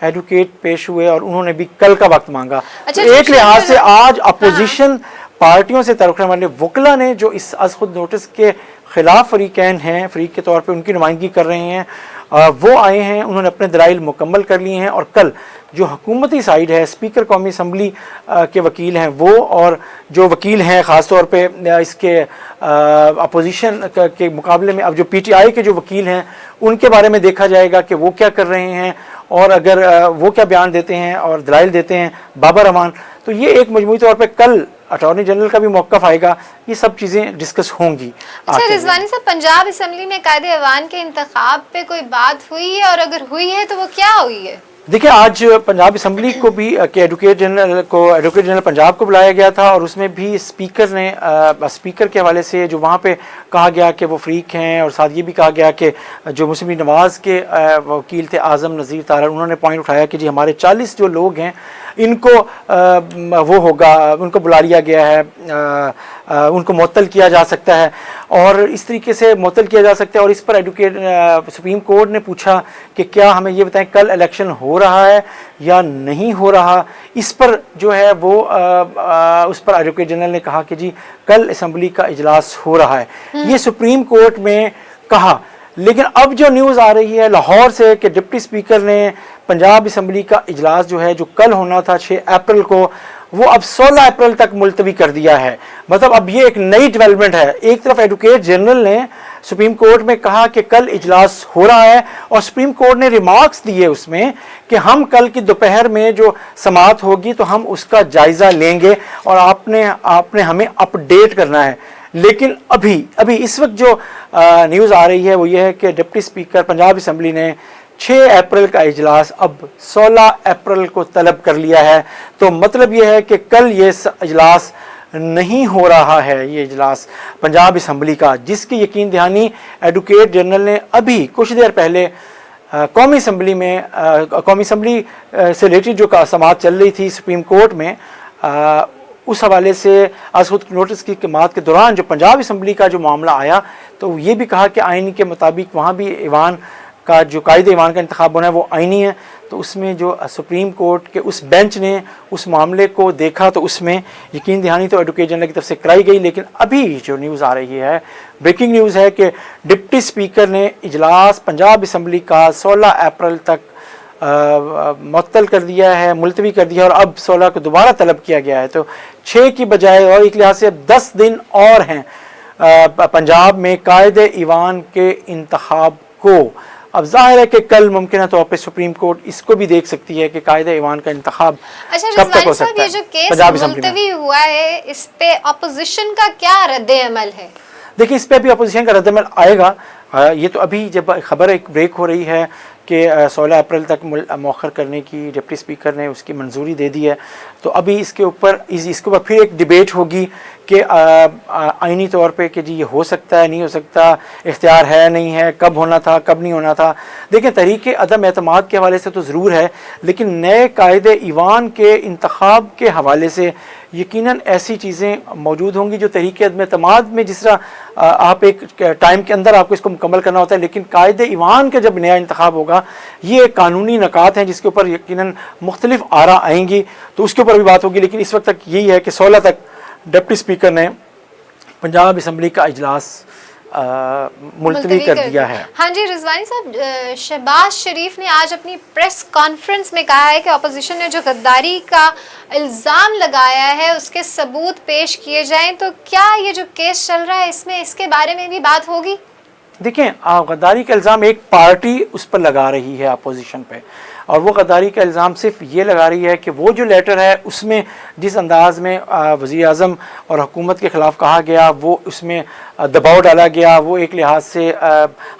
Advocate پیش ہوئے اور انہوں نے بھی کل کا وقت مانگا. اچھا ایک لحاظ سے آج اپوزیشن پارٹیوں سے تعلق رکھنے والے وکلا نے جو اس از خود نوٹس کے خلاف فریقین ہیں، فریق کے طور پہ ان کی نمائندگی کر رہے ہیں، وہ آئے ہیں، انہوں نے اپنے دلائل مکمل کر لیے ہیں. اور کل جو حکومتی سائیڈ ہے، اسپیکر قومی اسمبلی کے وکیل ہیں وہ، اور جو وکیل ہیں خاص طور پہ اس کے اپوزیشن کے مقابلے میں اب جو پی ٹی آئی کے جو وکیل ہیں ان کے بارے میں دیکھا جائے گا کہ وہ کیا کر رہے ہیں اور اگر وہ کیا بیان دیتے ہیں اور دلائل دیتے ہیں. بابر امان، تو یہ ایک مجموعی طور پہ کل اٹارنی جنرل کا بھی موقف آئے گا، یہ سب چیزیں ڈسکس ہوں گی. اچھا رضوانی صاحب، پنجاب اسمبلی میں قائد ایوان کے انتخاب پہ کوئی بات ہوئی ہے، اور اگر ہوئی ہے تو وہ کیا ہوئی ہے؟ دیکھیں، آج پنجاب اسمبلی کو بھی کہ ایڈوکیٹ جنرل پنجاب کو بلایا گیا تھا، اور اس میں بھی اسپیکر کے حوالے سے جو وہاں پہ کہا گیا کہ وہ فریق ہیں، اور ساتھ یہ بھی کہا گیا کہ جو مسلم لیگ نواز کے وکیل تھے اعظم نذیر تارڑ، انہوں نے پوائنٹ اٹھایا کہ جی ہمارے 40 جو لوگ ہیں ان کو وہ ہوگا، ان کو بلا لیا گیا ہے، ان کو معطل کیا جا سکتا ہے، اور اس طریقے سے معطل کیا جا سکتا ہے. اور اس پر سپریم کورٹ نے پوچھا کہ کیا ہمیں یہ بتائیں کل الیکشن ہو رہا ہے یا نہیں ہو رہا. اس پر جو ہے وہ اس پر ایڈوکیٹ جنرل نے کہا کہ جی کل اسمبلی کا اجلاس ہو رہا ہے. یہ سپریم کورٹ میں کہا. لیکن اب جو نیوز آ رہی ہے لاہور سے کہ ڈپٹی اسپیکر نے پنجاب اسمبلی کا اجلاس جو ہے جو کل ہونا تھا 6 اپریل کو، وہ اب 16 اپریل تک ملتوی کر دیا ہے. مطلب اب یہ ایک نئی ڈیولپمنٹ ہے. ایک طرف ایڈوکیٹ جنرل نے سپریم کورٹ میں کہا کہ کل اجلاس ہو رہا ہے، اور سپریم کورٹ نے ریمارکس دیے اس میں کہ ہم کل کی دوپہر میں جو سماعت ہوگی تو ہم اس کا جائزہ لیں گے اور آپ نے ہمیں اپ ڈیٹ کرنا ہے. لیکن ابھی اس وقت جو نیوز آ رہی ہے وہ یہ ہے کہ ڈپٹی اسپیکر پنجاب اسمبلی نے 6 اپریل کا اجلاس اب 16 اپریل کو طلب کر لیا ہے. تو مطلب یہ ہے کہ کل یہ اجلاس نہیں ہو رہا ہے، یہ اجلاس پنجاب اسمبلی کا، جس کی یقین دہانی ایڈوکیٹ جنرل نے ابھی کچھ دیر پہلے قومی اسمبلی سے ریلیٹڈ جو سماعت چل رہی تھی سپریم کورٹ میں، اس حوالے سے از خود نوٹس کی سماعت کے دوران جو پنجاب اسمبلی کا جو معاملہ آیا تو یہ بھی کہا کہ آئین کے مطابق وہاں بھی ایوان کا جو قائد ایوان کا انتخاب ہونا ہے وہ آئینی ہے. تو اس میں جو سپریم کورٹ کے اس بینچ نے اس معاملے کو دیکھا تو اس میں یقین دہانی تو ایڈوکیٹ جنرل کی طرف سے کرائی گئی. لیکن ابھی جو نیوز آ رہی ہے، بریکنگ نیوز ہے کہ ڈپٹی اسپیکر نے اجلاس پنجاب اسمبلی کا 16 اپریل تک معطل کر دیا ہے، ملتوی کر دیا ہے، اور اب 16 کو دوبارہ طلب کیا گیا ہے. تو 6 کی بجائے اور ایک لحاظ سے 10 دن اور ہیں پنجاب میں قائد ایوان کے انتخاب کو. اب ظاہر ہے کہ کل ممکنہ طور پہ سپریم کورٹ اس کو بھی دیکھ سکتی ہے کہ قائد ایوان کا انتخاب کب تک ہو سکتا ہے. یہ جو کیس ملتوی ہوا ہے اس پہ اپوزیشن کا کیا رد عمل ہے؟ دیکھیں، اس پہ بھی اپوزیشن کا رد عمل آئے گا. یہ تو ابھی جب خبر ایک بریک ہو رہی ہے کہ 16 اپریل تک مؤخر کرنے کی ڈپٹی اسپیکر نے اس کی منظوری دے دی ہے، تو ابھی اس کے اوپر پھر ایک ڈیبیٹ ہوگی کہ آئینی طور پہ کہ جی یہ ہو سکتا ہے نہیں ہو سکتا، اختیار ہے نہیں ہے، کب ہونا تھا کب نہیں ہونا تھا. دیکھیں، تحریک عدم اعتماد کے حوالے سے تو ضرور ہے، لیکن نئے قائد ایوان کے انتخاب کے حوالے سے یقیناً ایسی چیزیں موجود ہوں گی جو تحریک عدم اعتماد میں جس طرح آپ ایک ٹائم کے اندر آپ کو اس کو مکمل کرنا ہوتا ہے، لیکن قائد ایوان کا جب نیا انتخاب ہوگا یہ قانونی نکات ہیں جس کے اوپر یقیناً مختلف آراء آئیں گی، تو اس کے اوپر بھی بات ہوگی. لیکن اس وقت تک یہی ہے کہ 16 تک ڈپٹی اسپیکر نے پنجاب اسمبلی کا اجلاس ملتوی کر دیا ہے. ہاں جی رضوانی صاحب، شہباز شریف نے آج اپنی پریس کانفرنس میں کہا ہے کہ اپوزیشن نے جو غداری کا الزام لگایا ہے اس کے ثبوت پیش کیے جائیں. تو کیا یہ جو کیس چل رہا ہے اس کے بارے میں بھی بات ہوگی؟ دیکھیں، غداری کا الزام ایک پارٹی اس پر لگا رہی ہے اپوزیشن پہ، اور وہ غداری کا الزام صرف یہ لگا رہی ہے کہ وہ جو لیٹر ہے اس میں جس انداز میں وزیر اعظم اور حکومت کے خلاف کہا گیا، وہ اس میں دباؤ ڈالا گیا، وہ ایک لحاظ سے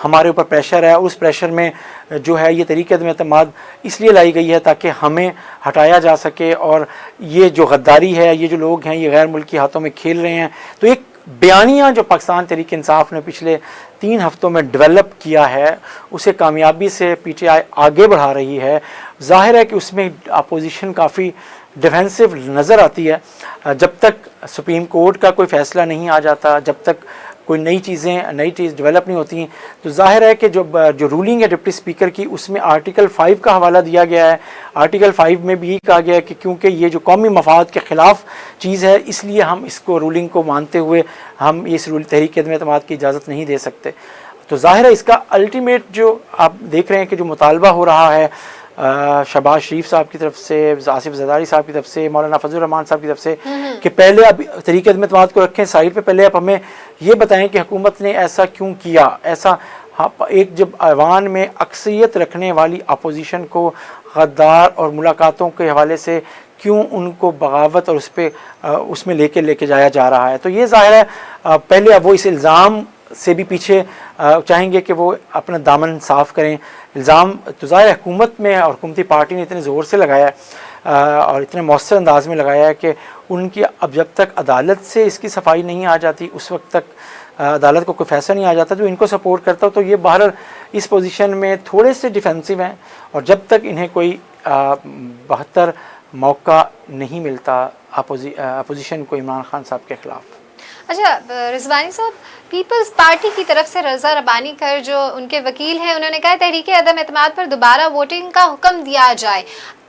ہمارے اوپر پریشر ہے، اور اس پریشر میں جو ہے یہ طریقہ عدم اعتماد اس لیے لائی گئی ہے تاکہ ہمیں ہٹایا جا سکے، اور یہ جو غداری ہے، یہ جو لوگ ہیں یہ غیر ملکی ہاتھوں میں کھیل رہے ہیں. تو ایک بیانیہ جو پاکستان تحریک انصاف نے پچھلے 3 ہفتوں میں ڈیولپ کیا ہے اسے کامیابی سے پی ٹی آئی آگے بڑھا رہی ہے. ظاہر ہے کہ اس میں اپوزیشن کافی ڈیفینسو نظر آتی ہے. جب تک سپریم کورٹ کا کوئی فیصلہ نہیں آ جاتا، جب تک کوئی نئی چیز ڈیولپ نہیں ہوتی ہیں. تو ظاہر ہے کہ جو رولنگ ہے ڈپٹی اسپیکر کی اس میں آرٹیکل 5 کا حوالہ دیا گیا ہے. آرٹیکل 5 میں بھی کہا گیا ہے کہ کیونکہ یہ جو قومی مفاد کے خلاف چیز ہے اس لیے ہم اس کو رولنگ کو مانتے ہوئے ہم اس تحریک عدم اعتماد کی اجازت نہیں دے سکتے. تو ظاہر ہے اس کا الٹیمیٹ جو آپ دیکھ رہے ہیں کہ جو مطالبہ ہو رہا ہے شہباز شریف صاحب کی طرف سے, آصف زرداری صاحب کی طرف سے, مولانا فضل الرحمان صاحب کی طرف سے کہ پہلے اب تحریک عدم اعتماد کو رکھیں سائڈ پہ, پہلے آپ ہمیں یہ بتائیں کہ حکومت نے ایسا کیوں کیا. ایسا ایک جب ایوان میں اکثریت رکھنے والی اپوزیشن کو غدار اور ملاقاتوں کے حوالے سے کیوں ان کو بغاوت اور اس میں لے کے جایا جا رہا ہے. تو یہ ظاہر ہے پہلے اب وہ اس الزام سے بھی پیچھے چاہیں گے کہ وہ اپنا دامن صاف کریں. الزام تو ظاہر حکومت میں اور حکومتی پارٹی نے اتنے زور سے لگایا ہے اور اتنے مؤثر انداز میں لگایا ہے کہ ان کی اب جب تک عدالت سے اس کی صفائی نہیں آ جاتی اس وقت تک عدالت کو کوئی فیصلہ نہیں آ جاتا جو ان کو سپورٹ کرتا ہو. تو یہ بہرحال اس پوزیشن میں تھوڑے سے ڈیفینسو ہیں اور جب تک انہیں کوئی بہتر موقع نہیں ملتا اپوزیشن کو عمران خان صاحب کے خلاف. اچھا رضوانی صاحب, پیپلز پارٹی کی طرف سے رضا ربانی کر جو ان کے وکیل ہیں انہوں نے کہا تحریک عدم اعتماد پر دوبارہ ووٹنگ کا حکم دیا جائے.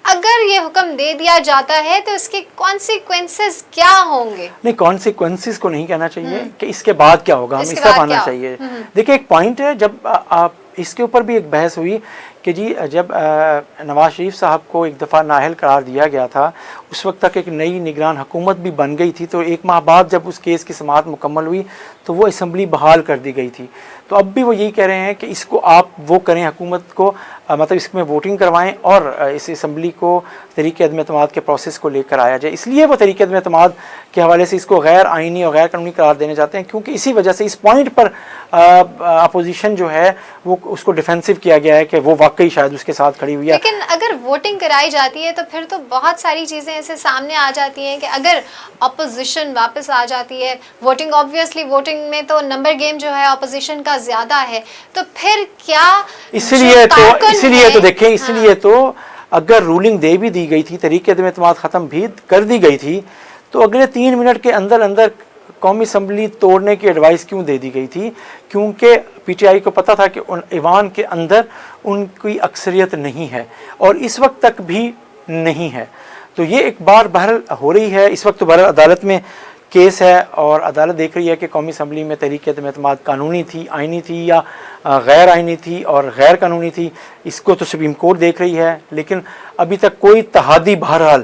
اگر یہ حکم دے دیا جاتا ہے تو اس کے کانسیکوینسز کیا ہوں گے؟ نہیں, کانسیکوینسز کو نہیں کہنا چاہیے کہ اس کے بعد کیا ہوگا, ہم اس طرف آنا چاہیے. دیکھیں ایک پوائنٹ ہے, جب آپ اس کے اوپر بھی ایک بحث ہوئی کہ جی جب نواز شریف صاحب کو ایک دفعہ نااہل قرار دیا گیا تھا اس وقت تک ایک نئی نگران حکومت بھی بن گئی تھی, تو ایک ماہ بعد جب اس کیس کی سماعت مکمل ہوئی تو وہ اسمبلی بحال کر دی گئی تھی. تو اب بھی وہ یہی کہہ رہے ہیں کہ اس کو آپ وہ کریں, حکومت کو مطلب اس میں ووٹنگ کروائیں اور اس اسمبلی کو تحریک عدم اعتماد کے پروسیس کو لے کر آیا جائے. اس لیے وہ تحریک عدم اعتماد کے حوالے سے اس کو غیر آئینی اور غیر قانونی قرار دینے جاتے ہیں کیونکہ اسی وجہ سے اس پوائنٹ پر اپوزیشن جو ہے وہ اس کو ڈیفینسو کیا گیا ہے کہ وہ واقعی شاید اس کے ساتھ کھڑی ہوئی ہے. لیکن اگر ووٹنگ کرائی جاتی ہے تو پھر تو بہت ساری چیزیں ایسے سامنے آ جاتی ہیں کہ اگر اپوزیشن واپس آ جاتی ہے, ووٹنگ آبویسلی ووٹنگ میں تو نمبر گیم جو ہے اپوزیشن کا زیادہ ہے, تو پھر کیا اس لیے تو دیکھیں اس لیے تو اگر رولنگ دے بھی دی گئی تھی, تحریک عدم اعتماد ختم بھی کر دی گئی تھی, تو اگلے 3 منٹ کے اندر قومی اسمبلی توڑنے کی ایڈوائس کیوں دے دی گئی تھی؟ کیونکہ پی ٹی آئی کو پتہ تھا کہ ایوان کے اندر ان کی اکثریت نہیں ہے اور اس وقت تک بھی نہیں ہے. تو یہ ایک بار بہرحال ہو رہی ہے. اس وقت تو بہرحال عدالت میں کیس ہے اور عدالت دیکھ رہی ہے کہ قومی اسمبلی میں تحریک عدم اعتماد قانونی تھی, آئینی تھی یا غیر آئینی تھی اور غیر قانونی تھی. اس کو تو سپریم کورٹ دیکھ رہی ہے, لیکن ابھی تک کوئی تحادی بہرحال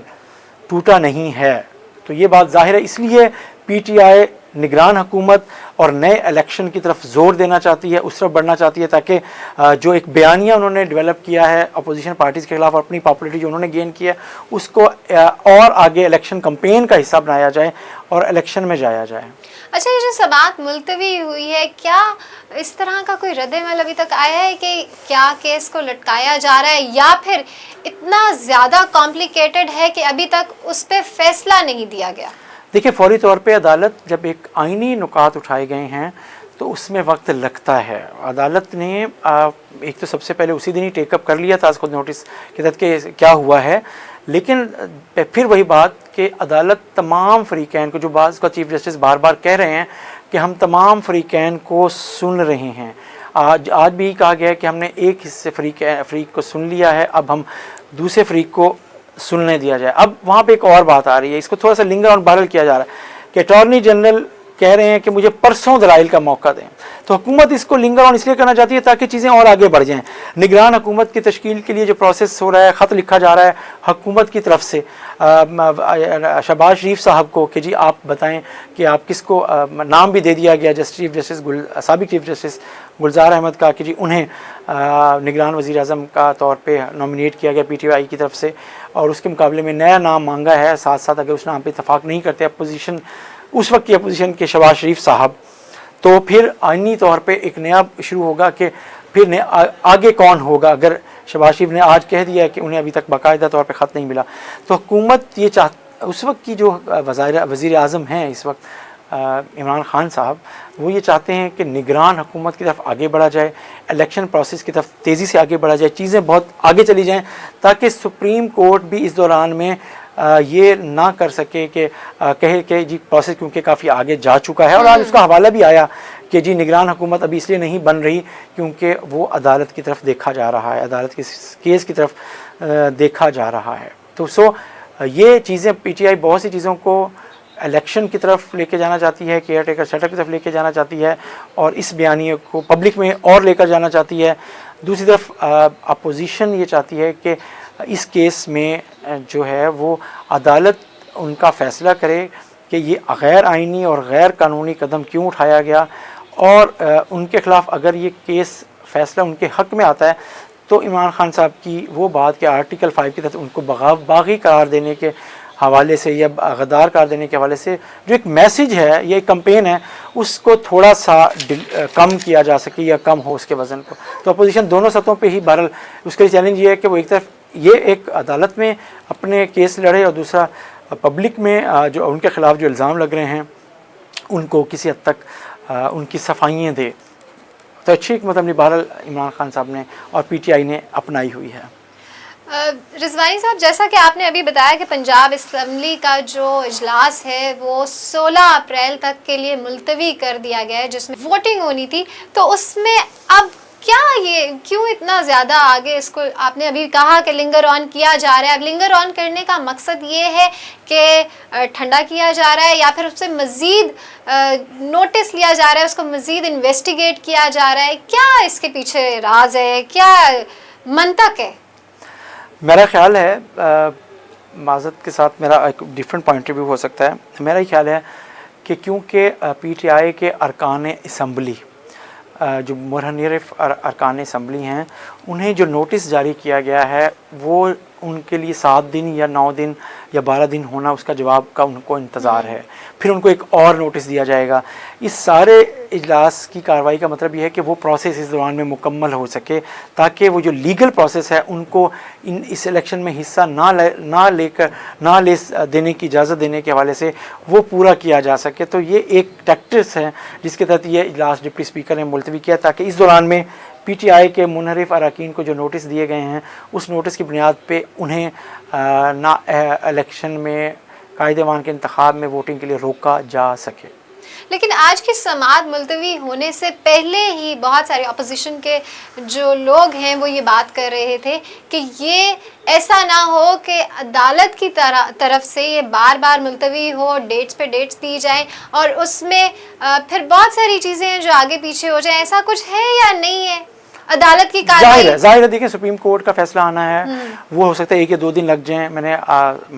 ٹوٹا نہیں ہے. تو یہ بات ظاہر ہے, اس لیے پی ٹی آئی نگران حکومت اور نئے الیکشن کی طرف زور دینا چاہتی ہے, اس طرف بڑھنا چاہتی ہے تاکہ جو ایک بیانیہ انہوں نے ڈیولپ کیا ہے اپوزیشن پارٹیز کے خلاف, اپنی پاپولرٹی جو انہوں نے گین کی ہے اس کو اور آگے الیکشن کمپین کا حصہ بنایا جائے اور الیکشن میں جایا جائے. اچھا, یہ جو سماعت ملتوی ہوئی ہے, کیا اس طرح کا کوئی رد عمل ابھی تک آیا ہے کہ کیا کیس کو لٹکایا جا رہا ہے یا پھر اتنا زیادہ کمپلیکیٹڈ ہے کہ ابھی تک اس پہ فیصلہ نہیں دیا گیا؟ دیکھیں فوری طور پہ عدالت جب ایک آئینی نکات اٹھائے گئے ہیں تو اس میں وقت لگتا ہے. عدالت نے ایک تو سب سے پہلے اسی دن ہی ٹیک اپ کر لیا تھا خود نوٹس کے تحت کہ کیا ہوا ہے, لیکن پھر وہی بات کہ عدالت تمام فریقین کو, جو بعض کا چیف جسٹس بار بار کہہ رہے ہیں کہ ہم تمام فریقین کو سن رہے ہیں. آج بھی کہا گیا ہے کہ ہم نے ایک حصے فریق کو سن لیا ہے, اب ہم دوسرے فریق کو سننے دیا جائے. اب وہاں پہ ایک اور بات آ رہی ہے, اس کو تھوڑا سا لنگر اور بہرحال کیا جا رہا ہے کہ اٹارنی جنرل کہہ رہے ہیں کہ مجھے پرسوں دلائل کا موقع دیں. تو حکومت اس کو لنگر آن اس لیے کرنا چاہتی ہے تاکہ چیزیں اور آگے بڑھ جائیں. نگران حکومت کی تشکیل کے لیے جو پروسیس ہو رہا ہے, خط لکھا جا رہا ہے حکومت کی طرف سے شہباز شریف صاحب کو کہ جی آپ بتائیں کہ آپ کس کو, نام بھی دے دیا گیا سابق چیف جسٹس گلزار احمد کا کہ جی انہیں نگران وزیر اعظم کا طور پہ نامینیٹ کیا گیا پی ٹی آئی کی طرف سے, اور اس کے مقابلے میں نیا نام مانگا ہے. ساتھ ساتھ اگر اس نام پہ اتفاق نہیں کرتے اپوزیشن, اس وقت کی اپوزیشن کے شہباز شریف صاحب, تو پھر آئینی طور پہ ایک نیا شروع ہوگا کہ پھر آگے کون ہوگا. اگر شہباز شریف نے آج کہہ دیا کہ انہیں ابھی تک باقاعدہ طور پہ خط نہیں ملا, تو حکومت یہ اس وقت کی جو وزیر اعظم ہیں اس وقت عمران خان صاحب, وہ یہ چاہتے ہیں کہ نگران حکومت کی طرف آگے بڑھا جائے, الیکشن پروسیس کی طرف تیزی سے آگے بڑھا جائے, چیزیں بہت آگے چلی جائیں تاکہ سپریم کورٹ بھی اس دوران میں یہ نہ کر سکے کہ کہے کہ جی پروسیس کیونکہ کافی آگے جا چکا ہے. اور آج اس کا حوالہ بھی آیا کہ جی نگران حکومت ابھی اس لیے نہیں بن رہی کیونکہ وہ عدالت کی طرف دیکھا جا رہا ہے, عدالت کے کیس کی طرف دیکھا جا رہا ہے. تو یہ چیزیں پی ٹی آئی بہت سی چیزوں کو الیکشن کی طرف لے کے جانا چاہتی ہے, کیئر ٹیکر سیٹ اپ کی طرف لے کے جانا چاہتی ہے, اور اس بیانیے کو پبلک میں اور لے کر جانا چاہتی ہے. دوسری طرف اپوزیشن یہ چاہتی ہے کہ اس کیس میں جو ہے وہ عدالت ان کا فیصلہ کرے کہ یہ غیر آئینی اور غیر قانونی قدم کیوں اٹھایا گیا, اور ان کے خلاف اگر یہ کیس فیصلہ ان کے حق میں آتا ہے تو عمران خان صاحب کی وہ بات کہ آرٹیکل 5 کے تحت ان کو باغی قرار دینے کے حوالے سے یا غدار قرار دینے کے حوالے سے جو ایک میسیج ہے یا ایک کمپین ہے اس کو تھوڑا سا کم کیا جا سکے یا کم ہو اس کے وزن کو. تو اپوزیشن دونوں سطحوں پہ ہی بہرحال اس کے لیے چیلنج یہ ہے کہ وہ ایک طرف یہ ایک عدالت میں اپنے کیس لڑے اور دوسرا پبلک میں جو ان کے خلاف جو الزام لگ رہے ہیں ان کو کسی حد تک ان کی صفائیاں دے. تو اچھی حکمت عملی بہرحال عمران خان صاحب نے اور پی ٹی آئی نے اپنائی ہوئی ہے. رضوانی صاحب, جیسا کہ آپ نے ابھی بتایا کہ پنجاب اسمبلی کا جو اجلاس ہے وہ 16 اپریل تک کے لیے ملتوی کر دیا گیا ہے جس میں ووٹنگ ہونی تھی, تو اس میں اب کیا یہ کیوں اتنا زیادہ آگے اس کو آپ نے ابھی کہا کہ لنگر آن کیا جا رہا ہے. اب لنگر آن کرنے کا مقصد یہ ہے کہ ٹھنڈا کیا جا رہا ہے یا پھر اس سے مزید نوٹس لیا جا رہا ہے, اس کو مزید انویسٹیگیٹ کیا جا رہا ہے, کیا اس کے پیچھے راز ہے, کیا منطق ہے؟ میرا خیال ہے, معذرت کے ساتھ میرا ایک ڈیفرنٹ پوائنٹ آف ویو ہو سکتا ہے, میرا یہ خیال ہے کہ کیونکہ پی ٹی آئی کے ارکان اسمبلی جو منحرف ارکان اسمبلی ہیں انہیں جو نوٹس جاری کیا گیا ہے وہ ان کے لیے 7 دن یا 9 دن یا 12 دن ہونا اس کا جواب کا ان کو انتظار ہے, پھر ان کو ایک اور نوٹس دیا جائے گا. اس سارے اجلاس کی کارروائی کا مطلب یہ ہے کہ وہ پروسیس اس دوران میں مکمل ہو سکے تاکہ وہ جو لیگل پروسیس ہے ان کو اس الیکشن میں حصہ نہ لے دینے کی اجازت دینے کے حوالے سے وہ پورا کیا جا سکے. تو یہ ایک ٹیکٹکس ہے جس کے تحت یہ اجلاس ڈپٹی اسپیکر نے ملتوی کیا تاکہ اس دوران میں پی ٹی آئی کے منحرف اراکین کو جو نوٹس دیے گئے ہیں اس نوٹس کی بنیاد پہ انہیں نہ الیکشن میں قائد ایوان کے انتخاب میں ووٹنگ کے لیے روکا جا سکے. لیکن آج کی سماعت ملتوی ہونے سے پہلے ہی بہت سارے اپوزیشن کے جو لوگ ہیں وہ یہ بات کر رہے تھے کہ یہ ایسا نہ ہو کہ عدالت کی طرف سے یہ بار بار ملتوی ہو, ڈیٹس پہ ڈیٹس دی جائیں اور اس میں پھر بہت ساری چیزیں ہیں جو آگے پیچھے ہو جائیں. ایسا کچھ ہے یا نہیں ہے؟ عدالت کی کارروائی ظاہر ہے دیکھیں سپریم کورٹ کا فیصلہ آنا ہے, وہ ہو سکتا ہے 1 یا 2 دن لگ جائیں.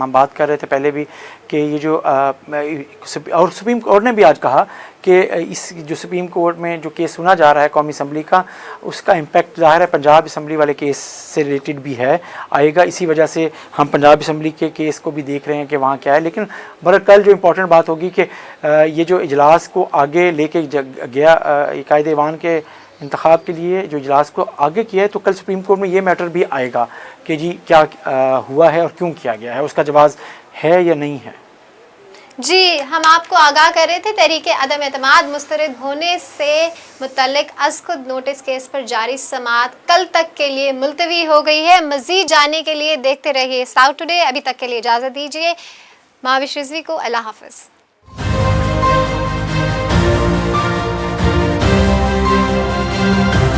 ہم بات کر رہے تھے پہلے بھی کہ یہ جو اور سپریم کورٹ نے بھی آج کہا کہ اس جو سپریم کورٹ میں جو کیس سنا جا رہا ہے قومی اسمبلی کا اس کا امپیکٹ ظاہر ہے پنجاب اسمبلی والے کیس سے ریلیٹڈ بھی ہے آئے گا. اسی وجہ سے ہم پنجاب اسمبلی کے کیس کو بھی دیکھ رہے ہیں کہ وہاں کیا ہے. لیکن کل جو امپورٹنٹ بات ہوگی کہ یہ جو اجلاس کو آگے لے کے گیا قائد ایوان کے انتخاب کے لیے جو اجلاس کو آگے کیا ہے, تو کل سپریم کورٹ میں یہ میٹر بھی آئے گا کہ جی کیا ہوا ہے اور کیوں کیا گیا ہے, اس کا جواز ہے یا نہیں ہے. جی, ہم آپ کو آگاہ کر رہے تھے تحریک عدم اعتماد مسترد ہونے سے متعلق از خود نوٹس کیس پر جاری سماعت کل تک کے لیے ملتوی ہو گئی ہے. مزید جاننے کے لیے دیکھتے رہیے ساؤتھ ٹوڈے. ابھی تک کے لیے اجازت دیجیے. مہاوش رضوی کو اللہ حافظ.